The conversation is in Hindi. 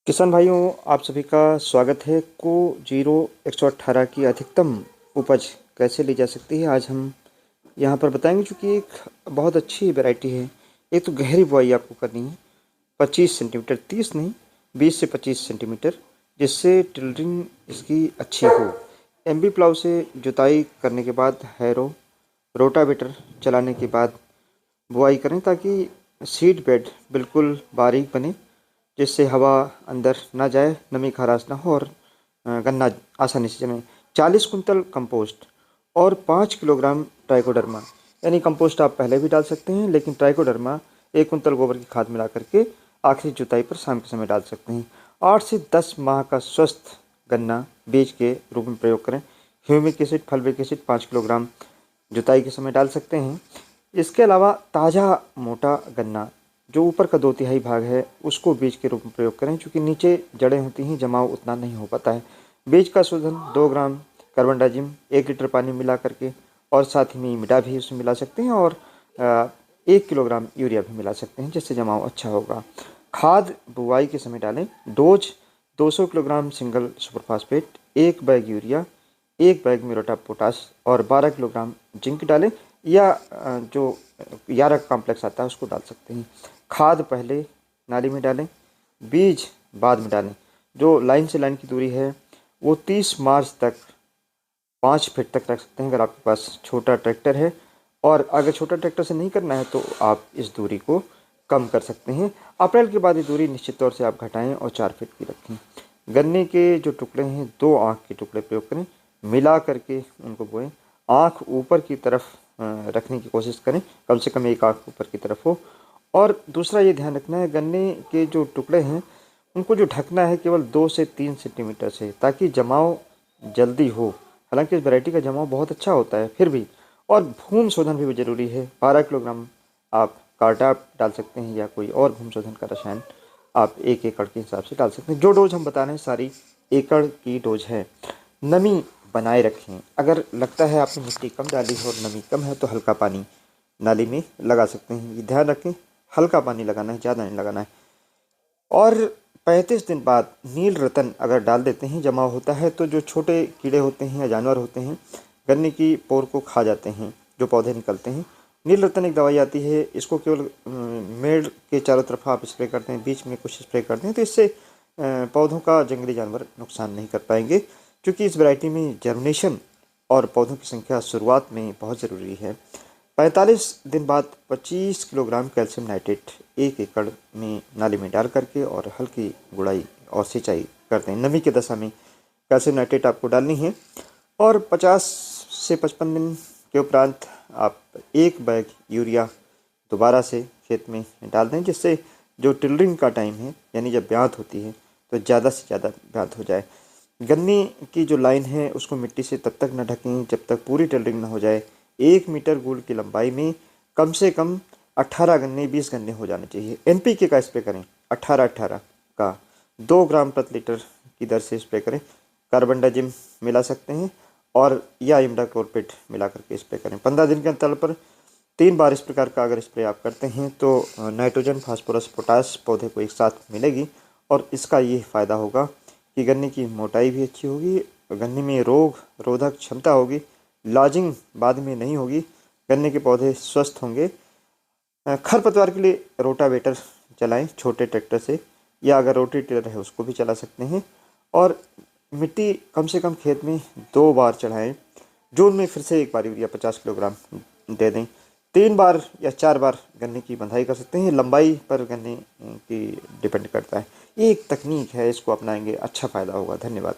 किसान भाइयों, आप सभी का स्वागत है। को जीरो 118 की अधिकतम उपज कैसे ली जा सकती है, आज हम यहाँ पर बताएंगे। चूँकि एक बहुत अच्छी वैरायटी है। एक तो गहरी बुआई आपको करनी है 25 सेंटीमीटर, 30 नहीं 20 से 25 सेंटीमीटर, जिससे टिल्डरिंग इसकी अच्छी हो। एमबी प्लाव से जुताई करने के बाद हैरो रोटावेटर चलाने के बाद बुआई करें, ताकि सीड बेड बिल्कुल बारीक बने, जिससे हवा अंदर ना जाए, नमी खराश ना हो और गन्ना आसानी से जमे। 40 कुंतल कंपोस्ट और 5 किलोग्राम ट्राइकोडर्मा, यानी कंपोस्ट आप पहले भी डाल सकते हैं, लेकिन ट्राइकोडर्मा 1 कुंतल गोबर की खाद मिला करके आखिरी जुताई पर शाम के समय डाल सकते हैं। 8 से 10 माह का स्वस्थ गन्ना बीज के रूप में प्रयोग करें। Humic acid, fulvic acid 5 kilogram जुताई के समय डाल सकते हैं। इसके अलावा ताज़ा मोटा गन्ना जो ऊपर का 2/3 भाग है उसको बीज के रूप में प्रयोग करें, क्योंकि नीचे जड़ें होती हैं, जमाव उतना नहीं हो पाता है। बीज का शोधन 2 ग्राम कार्बन डाइजिम 1 लीटर पानी मिला करके, और साथ ही में मिडा भी उसमें मिला सकते हैं, और 1 किलोग्राम यूरिया भी मिला सकते हैं, जिससे जमाव अच्छा होगा। खाद बुआई के समय डालें। Dose 200 kilogram single super phosphate, 1 bag urea, 1 bag muriate of potash और 12 किलोग्राम जिंक डालें, या जो यारक कॉम्प्लेक्स आता है उसको डाल सकते हैं। खाद पहले नाली में डालें, बीज बाद में डालें। जो लाइन से लाइन की दूरी है वो 30 मार्च तक 5 फीट तक रख सकते हैं, अगर आपके पास छोटा ट्रैक्टर है। और अगर छोटा ट्रैक्टर से नहीं करना है तो आप इस दूरी को कम कर सकते हैं। अप्रैल के बाद ये दूरी निश्चित तौर से आप घटाएं और 4 फीट की रखें। गन्ने के जो टुकड़े हैं 2 आँख के टुकड़े प्रयोग करें, मिला करके उनको बोएं। आँख ऊपर की तरफ रखने की कोशिश करें, कम से कम एक आँख ऊपर की तरफ हो। और दूसरा ये ध्यान रखना है, गन्ने के जो टुकड़े हैं उनको जो ढकना है केवल 2 से 3 सेंटीमीटर से, ताकि जमाव जल्दी हो। हालांकि इस वैरायटी का जमाव बहुत अच्छा होता है फिर भी। और भूमि शोधन भी जरूरी है। 12 किलोग्राम आप कार्डाप डाल सकते हैं, या कोई और भूमि शोधन का रसायन आप 1 एकड़ के हिसाब से डाल सकते हैं। जो डोज हम बता रहे हैं सारी एकड़ की डोज है। नमी बनाए रखें। अगर लगता है आपने मिट्टी कम डाली है और नमी कम है तो हल्का पानी नाली में लगा सकते हैं। ये ध्यान रखें, हल्का पानी लगाना है, ज़्यादा नहीं लगाना है। और 35 दिन बाद नील रतन अगर डाल देते हैं, जमा होता है, तो जो छोटे कीड़े होते हैं या जानवर होते हैं गन्ने की पोर को खा जाते हैं, जो पौधे निकलते हैं। नील रतन एक दवाई आती है, इसको केवल मेड़ के चारों तरफ आप स्प्रे करते हैं, बीच में कुछ स्प्रे करते हैं, तो इससे पौधों का जंगली जानवर नुकसान नहीं कर पाएंगे। क्योंकि इस वैरायटी में जर्मिनेशन और पौधों की संख्या शुरुआत में बहुत ज़रूरी है। 45 दिन बाद 25 किलोग्राम कैल्शियम नाइट्रेट 1 एकड़ में नाली में डाल करके और हल्की गुड़ाई और सिंचाई करते हैं। नमी की दशा में कैल्शियम नाइट्रेट आपको डालनी है। और 50 से 55 दिन के उपरांत आप 1 बैग यूरिया दोबारा से खेत में डाल दें, जिससे जो टिल्डरिंग का टाइम है, यानी जब ब्यात होती है, तो ज़्यादा से ज़्यादा ब्यात हो जाए। गन्ने की जो लाइन है उसको मिट्टी से तब तक न ढकें जब तक पूरी टिल्डरिंग न हो जाए। 1 मीटर गुड़ की लंबाई में कम से कम 18 गन्ने 20 गन्ने हो जाने चाहिए। एनपीके का स्प्रे करें 18-18 का 2 ग्राम प्रति लीटर की दर से स्प्रे करें। कार्बन डाइजिम मिला सकते हैं और या इमिडाक्लोरपिड मिला करके स्प्रे करें। 15 दिन के अंतराल पर 3 बार इस प्रकार का अगर स्प्रे आप करते हैं तो नाइट्रोजन, फास्फोरस, पोटास पौधे को एक साथ मिलेगी, और इसका ये फ़ायदा होगा कि गन्ने की मोटाई भी अच्छी होगी, गन्ने में रोग रोधक क्षमता होगी, लॉजिंग बाद में नहीं होगी, गन्ने के पौधे स्वस्थ होंगे। खरपतवार के लिए रोटावेटर चलाएं छोटे ट्रैक्टर से, या अगर रोटरी टिलर है उसको भी चला सकते हैं। और मिट्टी कम से कम खेत में 2 बार चढ़ाएं। जून में फिर से 1 बार यूरिया 50 किलोग्राम दे दें। 3 बार या 4 बार गन्ने की बंधाई कर सकते हैं। लंबाई पर गन्ने की डिपेंड करता है। ये एक तकनीक है, इसको अपनाएंगे अच्छा फ़ायदा होगा। धन्यवाद।